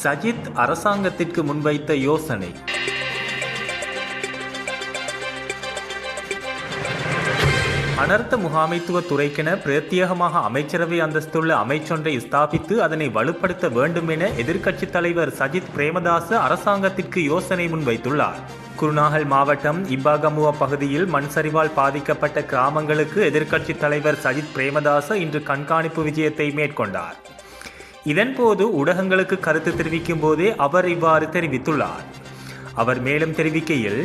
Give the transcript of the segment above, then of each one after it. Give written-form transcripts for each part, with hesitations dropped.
சஜித் அரசாங்கத்திற்கு முன்வைத்த யோசனை. அனர்த்த முகாமைத்துவ துறைக்கென பிரத்யேகமாக அமைச்சரவை அந்தஸ்துள்ள அமைச்சொன்றை ஸ்தாபித்து அதனை வலுப்படுத்த வேண்டும் என எதிர்க்கட்சித் தலைவர் சஜித் பிரேமதாச அரசாங்கத்திற்கு யோசனை முன்வைத்துள்ளார். குருநாகல் மாவட்டம் இப்பாகமுவ பகுதியில் மண் சரிவால் பாதிக்கப்பட்ட கிராமங்களுக்கு எதிர்க்கட்சித் தலைவர் சஜித் பிரேமதாச இன்று கண்காணிப்பு விஜயத்தை மேற்கொண்டார். இதன்போது ஊடகங்களுக்கு கருத்து தெரிவிக்கும் போதே அவர் இவ்வாறு தெரிவித்துள்ளார். அவர் மேலும் தெரிவிக்கையில்,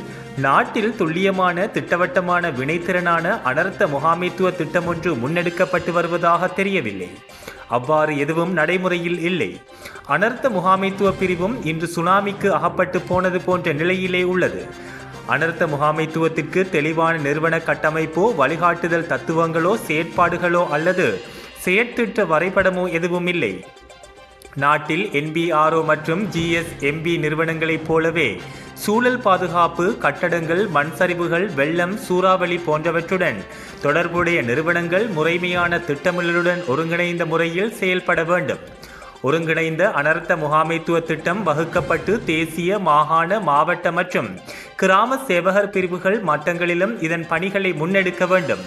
நாட்டில் துல்லியமான திட்டவட்டமான வினைத்திறனான அனர்த்த முகாமைத்துவ திட்டம் ஒன்று முன்னெடுக்கப்பட்டு வருவதாக தெரியவில்லை. அவ்வாறு எதுவும் நடைமுறையில் இல்லை. அனர்த்த முகாமைத்துவ பிரிவும் இன்று சுனாமிக்கு அகப்பட்டு போனது போன்ற நிலையிலே உள்ளது. அனர்த்த முகாமைத்துவத்திற்கு தெளிவான நிறுவன கட்டமைப்போ வழிகாட்டுதல் தத்துவங்களோ செயற்பாடுகளோ அல்லது செயற்திட்ட வரைபடமோ எதுவும் இல்லை. நாட்டில் NBRO மற்றும் GSMB நிறுவனங்களைப் போலவே சூழல் பாதுகாப்பு, கட்டடங்கள், மண் சரிவுகள், வெள்ளம், சூறாவளி போன்றவற்றுடன் தொடர்புடைய நிறுவனங்கள் முறைமையான திட்டமிடலுடன் ஒருங்கிணைந்த முறையில் செயல்பட வேண்டும். ஒருங்கிணைந்த அனர்த்த முகாமைத்துவ திட்டம் வகுக்கப்பட்டு தேசிய, மாகாண, மாவட்ட மற்றும் கிராம சேவகர் பிரிவுகள் மட்டங்களிலும் இதன் பணிகளை முன்னெடுக்க வேண்டும்.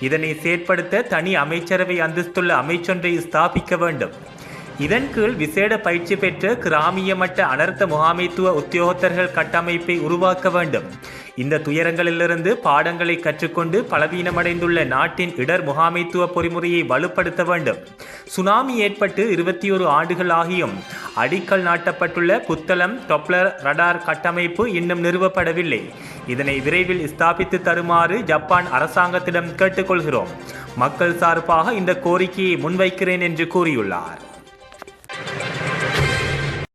இதனை செயற்படுத்த தனி அமைச்சரவை அந்தஸ்துள்ள அமைச்சொன்றை ஸ்தாபிக்க வேண்டும். இதன் கீழ் விசேட பயிற்சி பெற்ற கிராமிய மட்ட அனர்த்த முகாமைத்துவ உத்தியோகத்தர்கள் கட்டமைப்பை உருவாக்க வேண்டும். இந்த துயரங்களிலிருந்து பாடங்களை கற்றுக்கொண்டு பலவீனமடைந்துள்ள நாட்டின் இடர் முகாமைத்துவ பொறிமுறையை வலுப்படுத்த வேண்டும். சுனாமி ஏற்பட்டு 21 ஆண்டுகள் ஆகியும் அடிக்கல் நாட்டப்பட்டுள்ள புத்தளம் டொப்ளர் ரடார் கட்டமைப்பு இன்னும் நிறுவப்படவில்லை. இதனை விரைவில் ஸ்தாபித்து தருமாறு ஜப்பான் அரசாங்கத்திடம் கேட்டுக்கொள்கிறோம். மக்கள் சார்பாக இந்த கோரிக்கையை முன்வைக்கிறேன் என்று கூறியுள்ளார்.